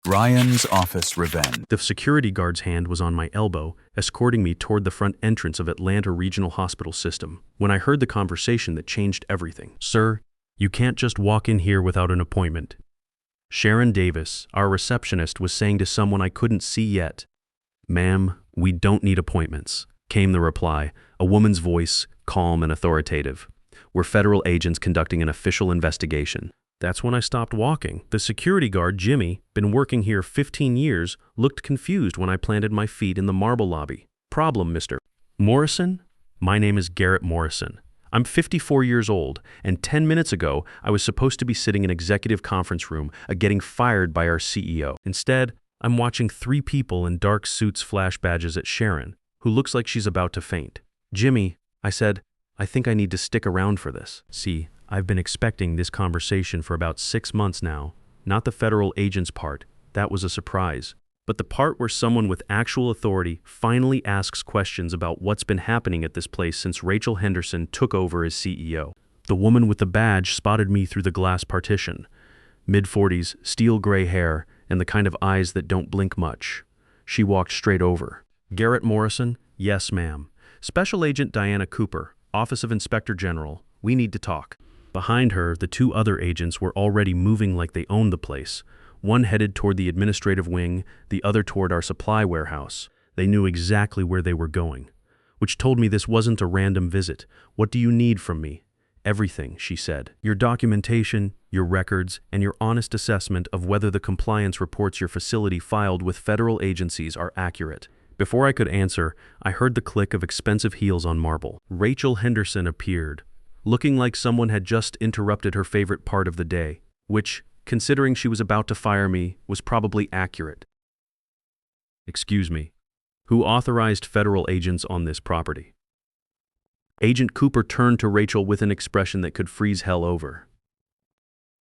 Ryan's office revenge. The security guard's hand was on my elbow, escorting me toward the front entrance of Atlanta Regional Hospital System, when I heard the conversation that changed everything. "Sir, you can't just walk in here without an appointment." Sharon Davis, our receptionist, was saying to someone I couldn't see yet. "Ma'am, we don't need appointments," came the reply, a woman's voice, calm and authoritative. "We're federal agents conducting an official investigation." That's when I stopped walking. The security guard, Jimmy, been working here 15 years, looked confused when I planted my feet in the marble lobby. "Problem, Mr. Morrison?" "My name is Garrett Morrison. I'm 54 years old, and 10 minutes ago, I was supposed to be sitting in executive conference room, getting fired by our CEO. Instead, I'm watching 3 people in dark suits flash badges at Sharon, who looks like she's about to faint." "Jimmy," I said, "I think I need to stick around for this." See, I've been expecting this conversation for about 6 months now. Not the federal agent's part, that was a surprise. But the part where someone with actual authority finally asks questions about what's been happening at this place since Rachel Henderson took over as CEO. The woman with the badge spotted me through the glass partition. Mid-40s, steel gray hair, and the kind of eyes that don't blink much. She walked straight over. "Garrett Morrison?" "Yes, ma'am." "Special Agent Diana Cooper, Office of Inspector General. We need to talk." Behind her, the 2 other agents were already moving like they owned the place. One headed toward the administrative wing, the other toward our supply warehouse. They knew exactly where they were going, which told me this wasn't a random visit. "What do you need from me?" "Everything," she said. "Your documentation, your records, and your honest assessment of whether the compliance reports your facility filed with federal agencies are accurate." Before I could answer, I heard the click of expensive heels on marble. Rachel Henderson appeared, looking like someone had just interrupted her favorite part of the day, which, considering she was about to fire me, was probably accurate. "Excuse me, who authorized federal agents on this property?" Agent Cooper turned to Rachel with an expression that could freeze hell over.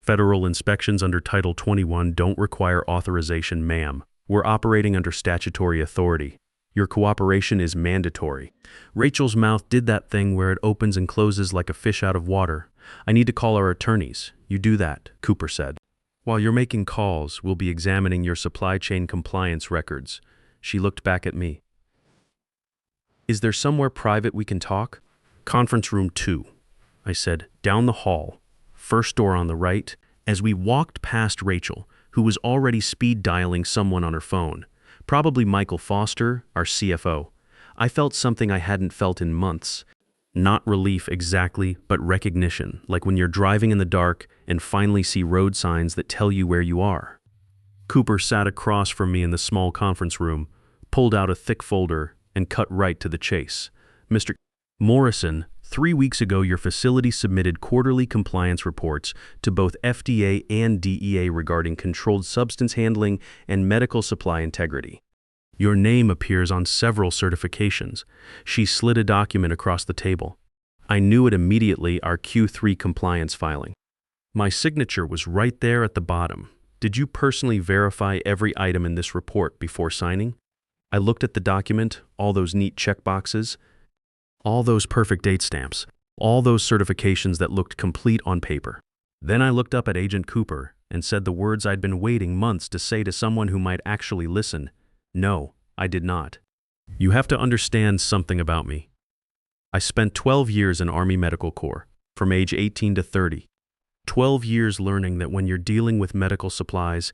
"Federal inspections under Title 21 don't require authorization, ma'am. We're operating under statutory authority. Your cooperation is mandatory." Rachel's mouth did that thing where it opens and closes like a fish out of water. "I need to call our attorneys." "You do that," Cooper said. "While you're making calls, we'll be examining your supply chain compliance records." She looked back at me. "Is there somewhere private we can talk?" "Conference room 2, I said, "down the hall, first door on the right." As we walked past Rachel, who was already speed dialing someone on her phone, probably Michael Foster, our CFO, I felt something I hadn't felt in months. Not relief exactly, but recognition, like when you're driving in the dark and finally see road signs that tell you where you are. Cooper sat across from me in the small conference room, pulled out a thick folder, and cut right to the chase. "Mr. Morrison, 3 weeks ago your facility submitted quarterly compliance reports to both FDA and DEA regarding controlled substance handling and medical supply integrity. Your name appears on several certifications." She slid a document across the table. I knew it immediately, our Q3 compliance filing. My signature was right there at the bottom. "Did you personally verify every item in this report before signing?" I looked at the document, all those neat checkboxes, all those perfect date stamps, all those certifications that looked complete on paper. Then I looked up at Agent Cooper and said the words I'd been waiting months to say to someone who might actually listen. "No, I did not. You have to understand something about me. I spent 12 years in Army Medical Corps, from age 18 to 30. 12 years learning that when you're dealing with medical supplies,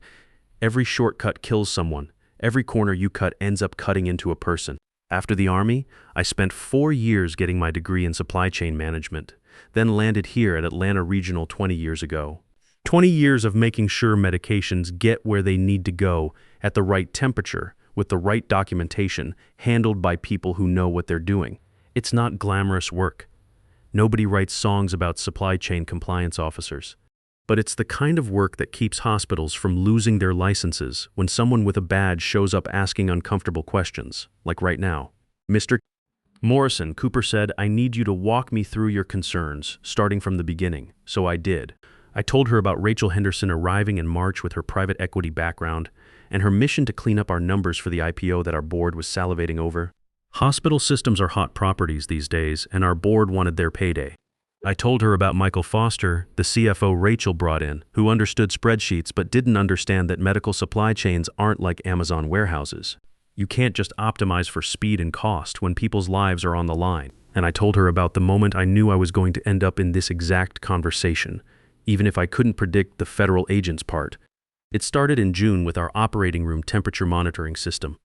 every shortcut kills someone. Every corner you cut ends up cutting into a person. After the Army, I spent 4 years getting my degree in supply chain management, then landed here at Atlanta Regional 20 years ago. 20 years of making sure medications get where they need to go at the right temperature, with the right documentation, handled by people who know what they're doing. It's not glamorous work. Nobody writes songs about supply chain compliance officers. But it's the kind of work that keeps hospitals from losing their licenses when someone with a badge shows up asking uncomfortable questions, like right now. "Mr. Morrison," Cooper said, "I need you to walk me through your concerns, starting from the beginning." So I did. I told her about Rachel Henderson arriving in March with her private equity background and her mission to clean up our numbers for the IPO that our board was salivating over. Hospital systems are hot properties these days, and our board wanted their payday. I told her about Michael Foster, the CFO Rachel brought in, who understood spreadsheets but didn't understand that medical supply chains aren't like Amazon warehouses. You can't just optimize for speed and cost when people's lives are on the line. And I told her about the moment I knew I was going to end up in this exact conversation, even if I couldn't predict the federal agent's part. It started in June with our operating room temperature monitoring system.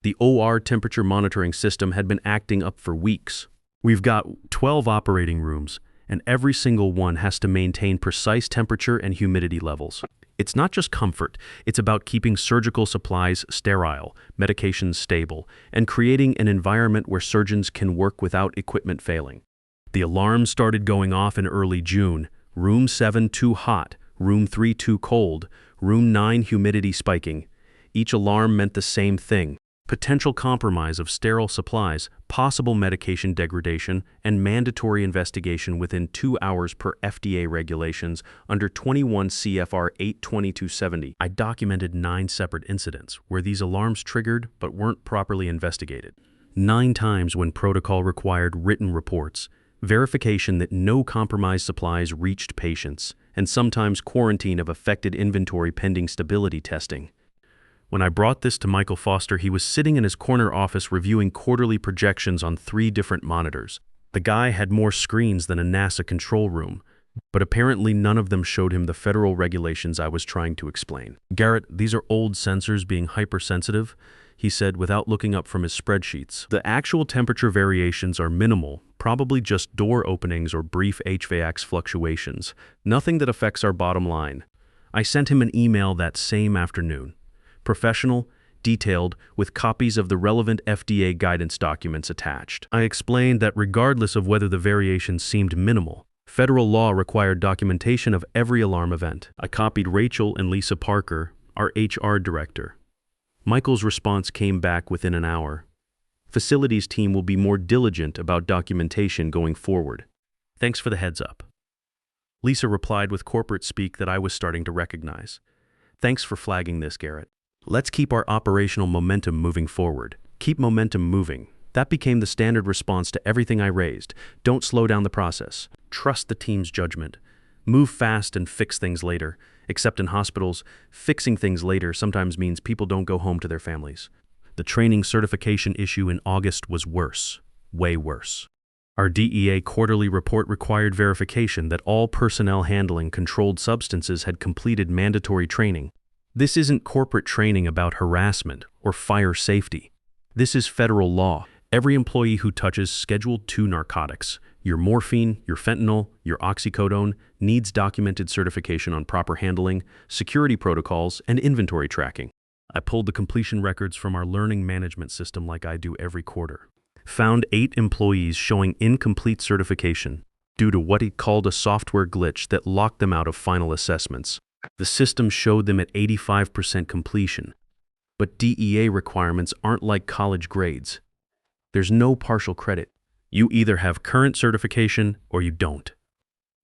The OR temperature monitoring system had been acting up for weeks. We've got 12 operating rooms, and every single one has to maintain precise temperature and humidity levels. It's not just comfort, it's about keeping surgical supplies sterile, medications stable, and creating an environment where surgeons can work without equipment failing. The alarms started going off in early June. Room 7 too hot, room 3 too cold, room 9 humidity spiking. Each alarm meant the same thing: potential compromise of sterile supplies, possible medication degradation, and mandatory investigation within 2 hours per FDA regulations under 21 CFR 82270. I documented 9 separate incidents where these alarms triggered but weren't properly investigated. 9 times when protocol required written reports, verification that no compromised supplies reached patients, and sometimes quarantine of affected inventory pending stability testing. When I brought this to Michael Foster, he was sitting in his corner office reviewing quarterly projections on 3 different monitors. The guy had more screens than a NASA control room, but apparently none of them showed him the federal regulations I was trying to explain. "Garrett, these are old sensors being hypersensitive," he said without looking up from his spreadsheets. "The actual temperature variations are minimal, probably just door openings or brief HVAC fluctuations, nothing that affects our bottom line." I sent him an email that same afternoon. Professional, detailed, with copies of the relevant FDA guidance documents attached. I explained that regardless of whether the variations seemed minimal, federal law required documentation of every alarm event. I copied Rachel and Lisa Parker, our HR director. Michael's response came back within an hour. "Facilities team will be more diligent about documentation going forward. Thanks for the heads up." Lisa replied with corporate speak that I was starting to recognize. "Thanks for flagging this, Garrett. Let's keep our operational momentum moving forward. Keep momentum moving." That became the standard response to everything I raised. Don't slow down the process. Trust the team's judgment. Move fast and fix things later. Except in hospitals, fixing things later sometimes means people don't go home to their families. The training certification issue in August was worse. Way worse. Our DEA quarterly report required verification that all personnel handling controlled substances had completed mandatory training. This isn't corporate training about harassment or fire safety. This is federal law. Every employee who touches Schedule II narcotics, your morphine, your fentanyl, your oxycodone, needs documented certification on proper handling, security protocols, and inventory tracking. I pulled the completion records from our learning management system like I do every quarter. Found 8 employees showing incomplete certification due to what he called a software glitch that locked them out of final assessments. The system showed them at 85% completion, but DEA requirements aren't like college grades. There's no partial credit. You either have current certification or you don't.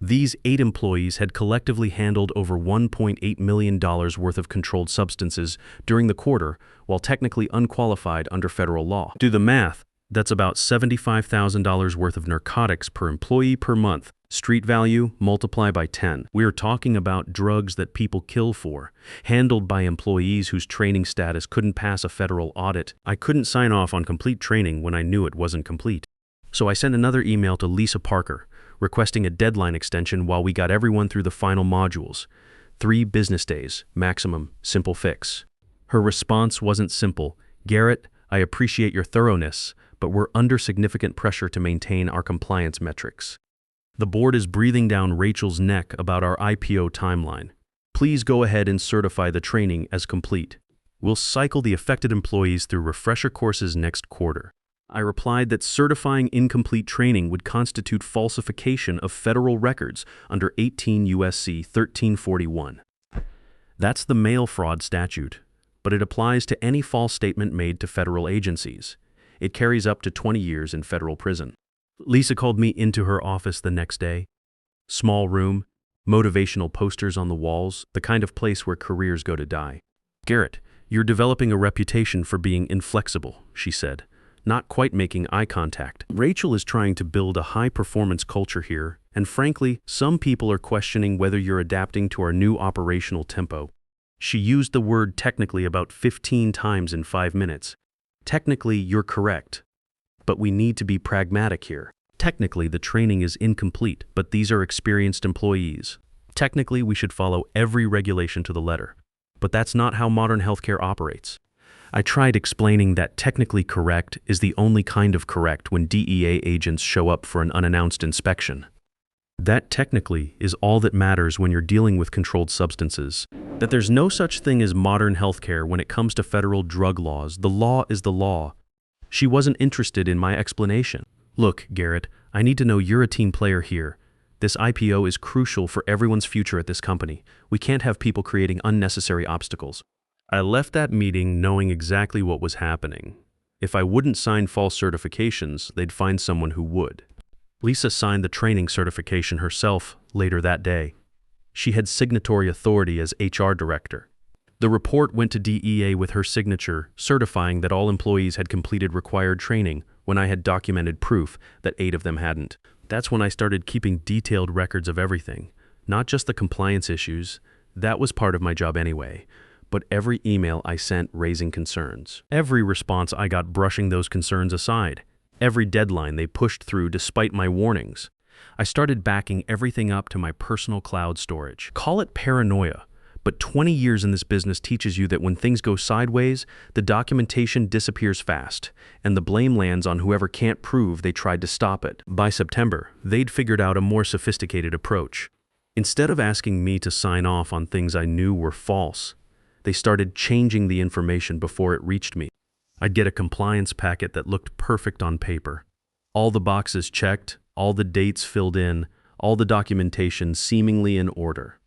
These 8 employees had collectively handled over $1.8 million worth of controlled substances during the quarter, while technically unqualified under federal law. Do the math. That's about $75,000 worth of narcotics per employee per month. Street value, multiply by 10. We're talking about drugs that people kill for, handled by employees whose training status couldn't pass a federal audit. I couldn't sign off on complete training when I knew it wasn't complete. So I sent another email to Lisa Parker, requesting a deadline extension while we got everyone through the final modules. 3 business days, maximum, simple fix. Her response wasn't simple. "Garrett, I appreciate your thoroughness, but we're under significant pressure to maintain our compliance metrics. The board is breathing down Rachel's neck about our IPO timeline. Please go ahead and certify the training as complete. We'll cycle the affected employees through refresher courses next quarter." I replied that certifying incomplete training would constitute falsification of federal records under 18 U.S.C. 1341. That's the mail fraud statute, but it applies to any false statement made to federal agencies. It carries up to 20 years in federal prison. Lisa called me into her office the next day. Small room, motivational posters on the walls, the kind of place where careers go to die. "Garrett, you're developing a reputation for being inflexible," she said, not quite making eye contact. "Rachel is trying to build a high-performance culture here, And frankly, some people are questioning whether you're adapting to our new operational tempo. She used the word technically about 15 times in 5 minutes. Technically, you're correct. But we need to be pragmatic here. Technically, the training is incomplete, but these are experienced employees. Technically, we should follow every regulation to the letter. But that's not how modern healthcare operates. I tried explaining that technically correct is the only kind of correct when DEA agents show up for an unannounced inspection. That technically is all that matters when you're dealing with controlled substances. That there's no such thing as modern healthcare when it comes to federal drug laws. The law is the law. She wasn't interested in my explanation. Look, Garrett, I need to know you're a team player here. This IPO is crucial for everyone's future at this company. We can't have people creating unnecessary obstacles. I left that meeting knowing exactly what was happening. If I wouldn't sign false certifications, they'd find someone who would. Lisa signed the training certification herself later that day. She had signatory authority as HR director. The report went to DEA with her signature, certifying that all employees had completed required training when I had documented proof that 8 of them hadn't. That's when I started keeping detailed records of everything, not just the compliance issues. That was part of my job anyway. But every email I sent raising concerns. Every response I got brushing those concerns aside. Every deadline they pushed through despite my warnings. I started backing everything up to my personal cloud storage. Call it paranoia, but 20 years in this business teaches you that when things go sideways, the documentation disappears fast, and the blame lands on whoever can't prove they tried to stop it. By September, they'd figured out a more sophisticated approach. Instead of asking me to sign off on things I knew were false, they started changing the information before it reached me. I'd get a compliance packet that looked perfect on paper. All the boxes checked, all the dates filled in, all the documentation seemingly in order.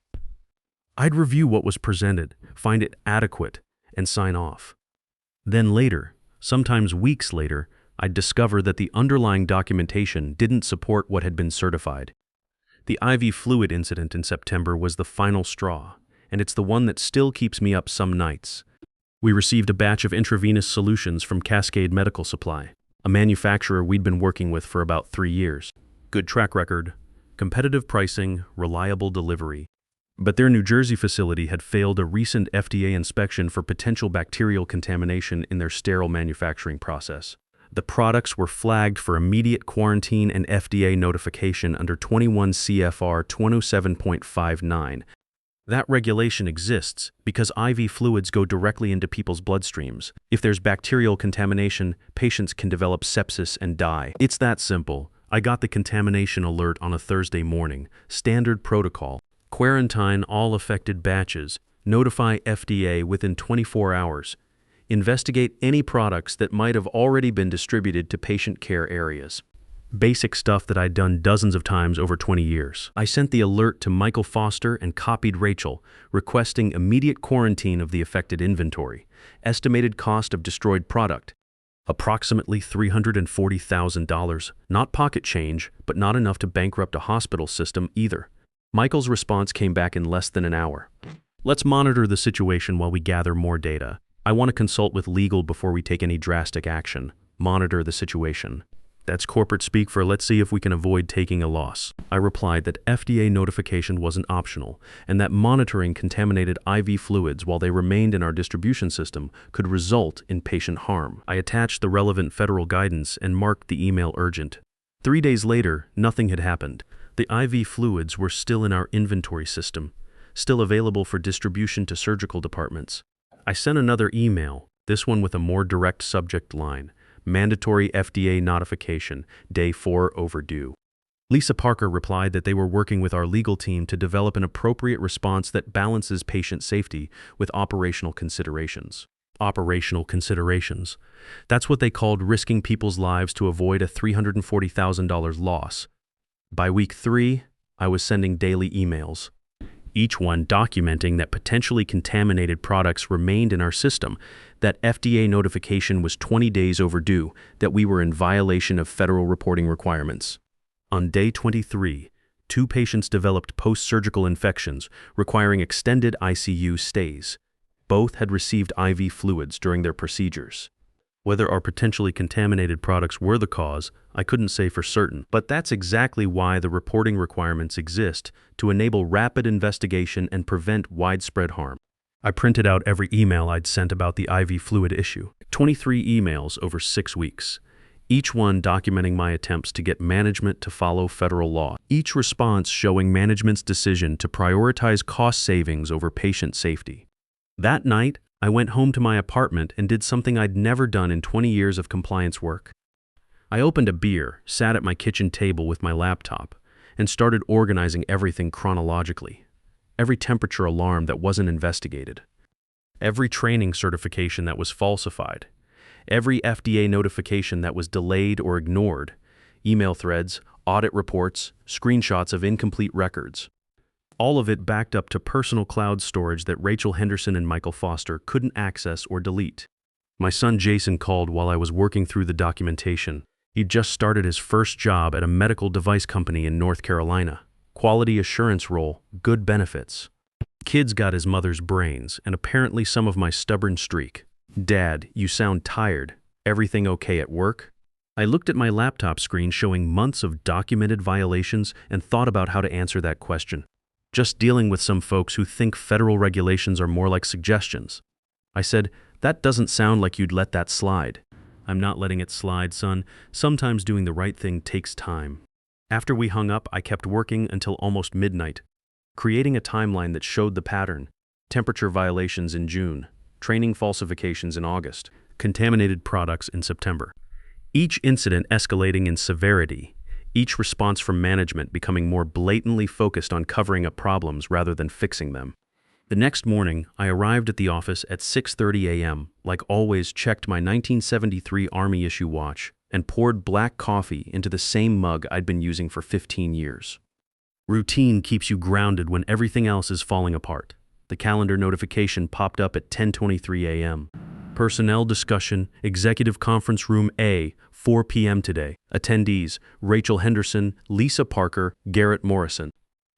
I'd review what was presented, find it adequate, and sign off. Then later, sometimes weeks later, I'd discover that the underlying documentation didn't support what had been certified. The IV fluid incident in September was the final straw, and it's the one that still keeps me up some nights. We received a batch of intravenous solutions from Cascade Medical Supply, a manufacturer we'd been working with for about 3 years. Good track record, competitive pricing, reliable delivery. But their New Jersey facility had failed a recent FDA inspection for potential bacterial contamination in their sterile manufacturing process. The products were flagged for immediate quarantine and FDA notification under 21 CFR 207.59. That regulation exists because IV fluids go directly into people's bloodstreams. If there's bacterial contamination, patients can develop sepsis and die. It's that simple. I got the contamination alert on a Thursday morning. Standard protocol. Quarantine all affected batches. Notify FDA within 24 hours. Investigate any products that might have already been distributed to patient care areas. Basic stuff that I'd done dozens of times over 20 years. I sent the alert to Michael Foster and copied Rachel, requesting immediate quarantine of the affected inventory. Estimated cost of destroyed product, approximately $340,000. Not pocket change, but not enough to bankrupt a hospital system either. Michael's response came back in less than an hour. Let's monitor the situation while we gather more data. I want to consult with legal before we take any drastic action. Monitor the situation. That's corporate speak for let's see if we can avoid taking a loss. I replied that FDA notification wasn't optional, and that monitoring contaminated IV fluids while they remained in our distribution system could result in patient harm. I attached the relevant federal guidance and marked the email urgent. 3 days later, nothing had happened. The IV fluids were still in our inventory system, still available for distribution to surgical departments. I sent another email, this one with a more direct subject line. Mandatory FDA notification, day 4 overdue. Lisa Parker replied that they were working with our legal team to develop an appropriate response that balances patient safety with operational considerations. Operational considerations. That's what they called risking people's lives to avoid a $340,000 loss. By week 3, I was sending daily emails, each one documenting that potentially contaminated products remained in our system, that FDA notification was 20 days overdue, that we were in violation of federal reporting requirements. On day 23, 2 patients developed post-surgical infections requiring extended ICU stays. Both had received IV fluids during their procedures. Whether our potentially contaminated products were the cause, I couldn't say for certain, but that's exactly why the reporting requirements exist, to enable rapid investigation and prevent widespread harm. I printed out every email I'd sent about the IV fluid issue. 23 emails over 6 weeks. Each one documenting my attempts to get management to follow federal law. Each response showing management's decision to prioritize cost savings over patient safety. That night, I went home to my apartment and did something I'd never done in 20 years of compliance work. I opened a beer, sat at my kitchen table with my laptop, and started organizing everything chronologically. Every temperature alarm that wasn't investigated. Every training certification that was falsified. Every FDA notification that was delayed or ignored. Email threads, audit reports, screenshots of incomplete records. All of it backed up to personal cloud storage that Rachel Henderson and Michael Foster couldn't access or delete. My son Jason called while I was working through the documentation. He'd just started his first job at a medical device company in North Carolina. Quality assurance role, good benefits. Kid's got his mother's brains, and apparently some of my stubborn streak. Dad, you sound tired. Everything okay at work? I looked at my laptop screen showing months of documented violations and thought about how to answer that question. Just dealing with some folks who think federal regulations are more like suggestions. I said, that doesn't sound like you'd let that slide. I'm not letting it slide, son. Sometimes doing the right thing takes time. After we hung up, I kept working until almost midnight, creating a timeline that showed the pattern. Temperature violations in June, training falsifications in August, contaminated products in September. Each incident escalating in severity. Each response from management becoming more blatantly focused on covering up problems rather than fixing them. The next morning, I arrived at the office at 6:30 a.m., like always checked my 1973 Army issue watch, and poured black coffee into the same mug I'd been using for 15 years. Routine keeps you grounded when everything else is falling apart. The calendar notification popped up at 10:23 a.m. Personnel discussion, Executive Conference Room A, 4 p.m. today. Attendees, Rachel Henderson, Lisa Parker, Garrett Morrison.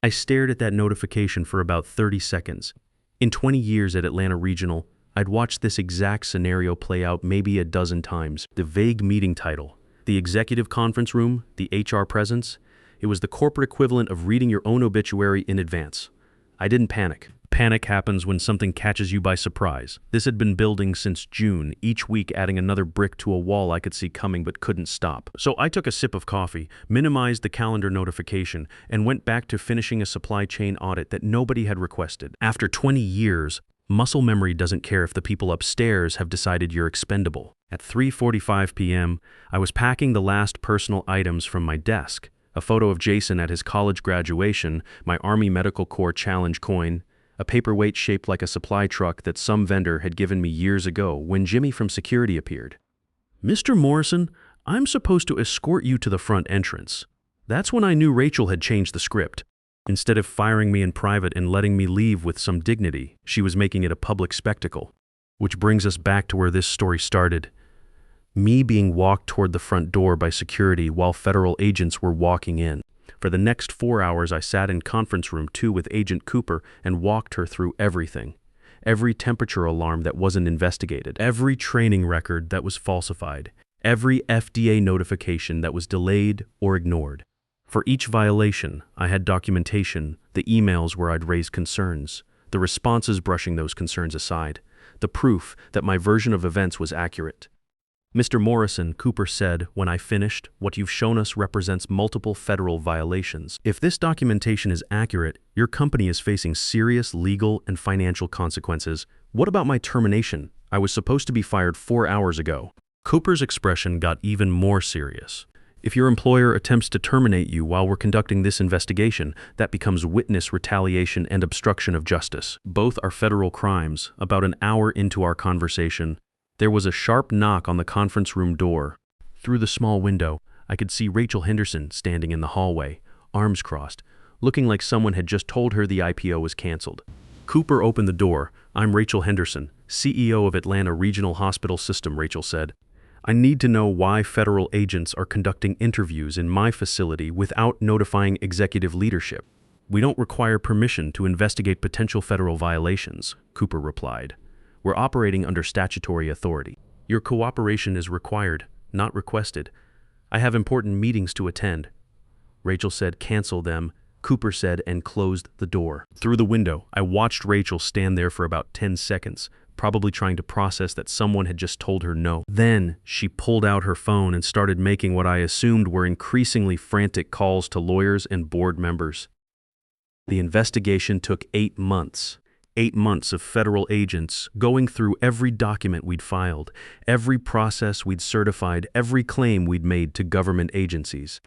I stared at that notification for about 30 seconds. In 20 years at Atlanta Regional, I'd watched this exact scenario play out maybe a dozen times. The vague meeting title, the Executive Conference Room, the HR presence. It was the corporate equivalent of reading your own obituary in advance. I didn't panic. Panic happens when something catches you by surprise. This had been building since June, each week adding another brick to a wall I could see coming but couldn't stop. So I took a sip of coffee, minimized the calendar notification, and went back to finishing a supply chain audit that nobody had requested. After 20 years, muscle memory doesn't care if the people upstairs have decided you're expendable. At 3:45 p.m., I was packing the last personal items from my desk. A photo of Jason at his college graduation, my Army Medical Corps Challenge coin, a paperweight shaped like a supply truck that some vendor had given me years ago when Jimmy from security appeared. "Mr. Morrison, I'm supposed to escort you to the front entrance." That's when I knew Rachel had changed the script. Instead of firing me in private and letting me leave with some dignity, she was making it a public spectacle. Which brings us back to where this story started. Me being walked toward the front door by security while federal agents were walking in. For the next 4 hours, I sat in conference room 2 with Agent Cooper and walked her through everything. Every temperature alarm that wasn't investigated, every training record that was falsified, every FDA notification that was delayed or ignored. For each violation, I had documentation, the emails where I'd raised concerns, the responses brushing those concerns aside, the proof that my version of events was accurate. "Mr. Morrison," Cooper said when I finished, "what you've shown us represents multiple federal violations. If this documentation is accurate, your company is facing serious legal and financial consequences. What about my termination? I was supposed to be fired 4 hours ago." Cooper's expression got even more serious. "If your employer attempts to terminate you while we're conducting this investigation, that becomes witness retaliation and obstruction of justice. Both are federal crimes." About an hour into our conversation, there was a sharp knock on the conference room door. Through the small window, I could see Rachel Henderson standing in the hallway, arms crossed, looking like someone had just told her the IPO was canceled. Cooper opened the door. "I'm Rachel Henderson, CEO of Atlanta Regional Hospital System," Rachel said. "I need to know why federal agents are conducting interviews in my facility without notifying executive leadership." "We don't require permission to investigate potential federal violations," Cooper replied. "We're operating under statutory authority." Your cooperation is required, not requested. I have important meetings to attend. Rachel said, cancel them. Cooper said, and closed the door. Through the window, I watched Rachel stand there for about 10 seconds, probably trying to process that someone had just told her no. Then she pulled out her phone and started making what I assumed were increasingly frantic calls to lawyers and board members. The investigation took 8 months. 8 months of federal agents going through every document we'd filed, every process we'd certified, every claim we'd made to government agencies.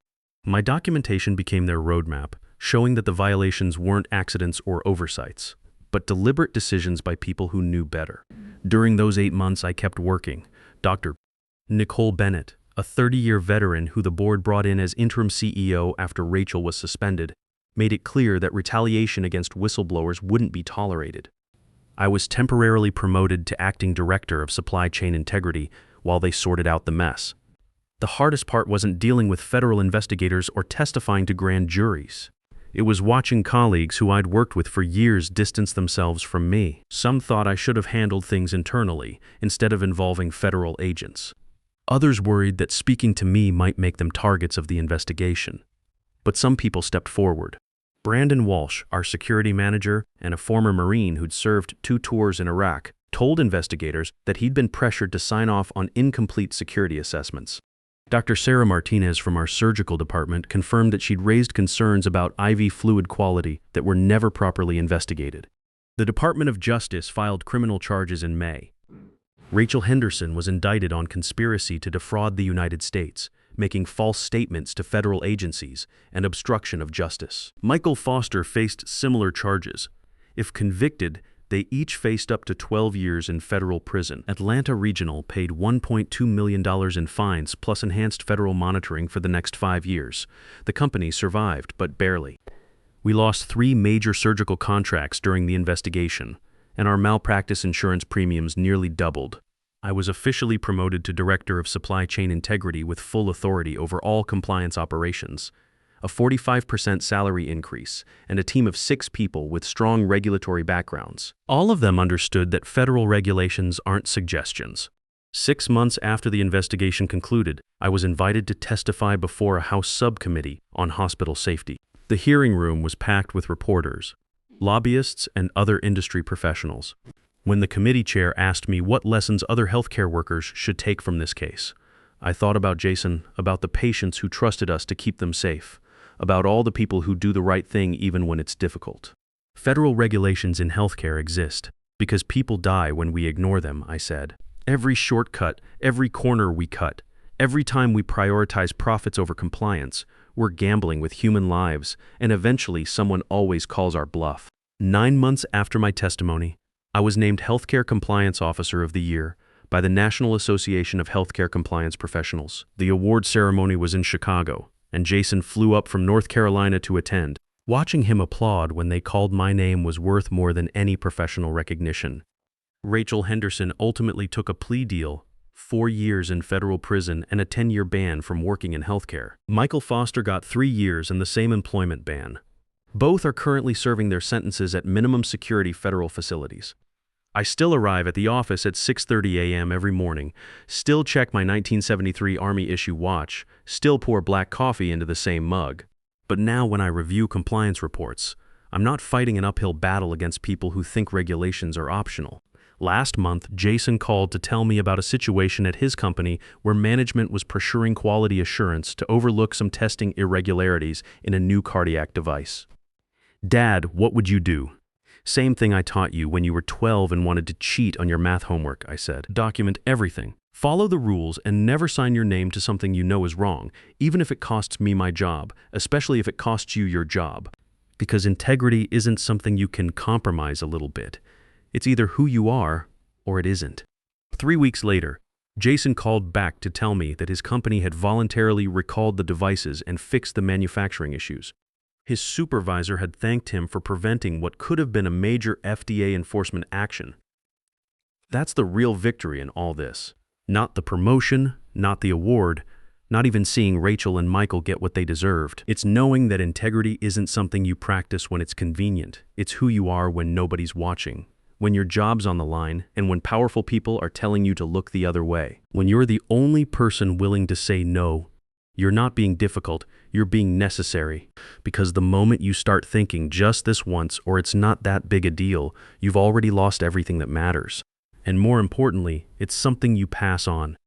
My documentation became their roadmap, showing that the violations weren't accidents or oversights, but deliberate decisions by people who knew better. During those 8 months, I kept working. Dr. Nicole Bennett, a 30-year veteran who the board brought in as interim CEO after Rachel was suspended, made it clear that retaliation against whistleblowers wouldn't be tolerated. I was temporarily promoted to acting director of supply chain integrity while they sorted out the mess. The hardest part wasn't dealing with federal investigators or testifying to grand juries. It was watching colleagues who I'd worked with for years distance themselves from me. Some thought I should have handled things internally instead of involving federal agents. Others worried that speaking to me might make them targets of the investigation. But some people stepped forward. Brandon Walsh, our security manager and a former Marine who'd served 2 tours in Iraq, told investigators that he'd been pressured to sign off on incomplete security assessments. Dr. Sarah Martinez from our surgical department confirmed that she'd raised concerns about IV fluid quality that were never properly investigated. The Department of Justice filed criminal charges in May. Rachel Henderson was indicted on conspiracy to defraud the United States, making false statements to federal agencies, and obstruction of justice. Michael Foster faced similar charges. If convicted, they each faced up to 12 years in federal prison. Atlanta Regional paid $1.2 million in fines plus enhanced federal monitoring for the next 5 years. The company survived, but barely. We lost 3 major surgical contracts during the investigation, and our malpractice insurance premiums nearly doubled. I was officially promoted to Director of Supply Chain Integrity with full authority over all compliance operations, a 45% salary increase, and a team of 6 people with strong regulatory backgrounds. All of them understood that federal regulations aren't suggestions. 6 months after the investigation concluded, I was invited to testify before a House subcommittee on hospital safety. The hearing room was packed with reporters, lobbyists, and other industry professionals. When the committee chair asked me what lessons other healthcare workers should take from this case, I thought about Jason, about the patients who trusted us to keep them safe, about all the people who do the right thing even when it's difficult. Federal regulations in healthcare exist because people die when we ignore them, I said. Every shortcut, every corner we cut, every time we prioritize profits over compliance, we're gambling with human lives, and eventually someone always calls our bluff. 9 months after my testimony, I was named Healthcare Compliance Officer of the Year by the National Association of Healthcare Compliance Professionals. The award ceremony was in Chicago, and Jason flew up from North Carolina to attend. Watching him applaud when they called my name was worth more than any professional recognition. Rachel Henderson ultimately took a plea deal, 4 years in federal prison and a 10-year ban from working in healthcare. Michael Foster got 3 years and the same employment ban. Both are currently serving their sentences at minimum security federal facilities. I still arrive at the office at 6:30 a.m. every morning, still check my 1973 Army issue watch, still pour black coffee into the same mug. But now when I review compliance reports, I'm not fighting an uphill battle against people who think regulations are optional. Last month, Jason called to tell me about a situation at his company where management was pressuring quality assurance to overlook some testing irregularities in a new cardiac device. Dad, what would you do? Same thing I taught you when you were 12 and wanted to cheat on your math homework, I said. Document everything. Follow the rules and never sign your name to something you know is wrong, even if it costs me my job, especially if it costs you your job. Because integrity isn't something you can compromise a little bit. It's either who you are or it isn't. 3 weeks later, Jason called back to tell me that his company had voluntarily recalled the devices and fixed the manufacturing issues. His supervisor had thanked him for preventing what could have been a major FDA enforcement action. That's the real victory in all this. Not the promotion, not the award, not even seeing Rachel and Michael get what they deserved. It's knowing that integrity isn't something you practice when it's convenient. It's who you are when nobody's watching, when your job's on the line, and when powerful people are telling you to look the other way. When you're the only person willing to say no, you're not being difficult, you're being necessary. Because the moment you start thinking just this once or it's not that big a deal, you've already lost everything that matters. And more importantly, it's something you pass on.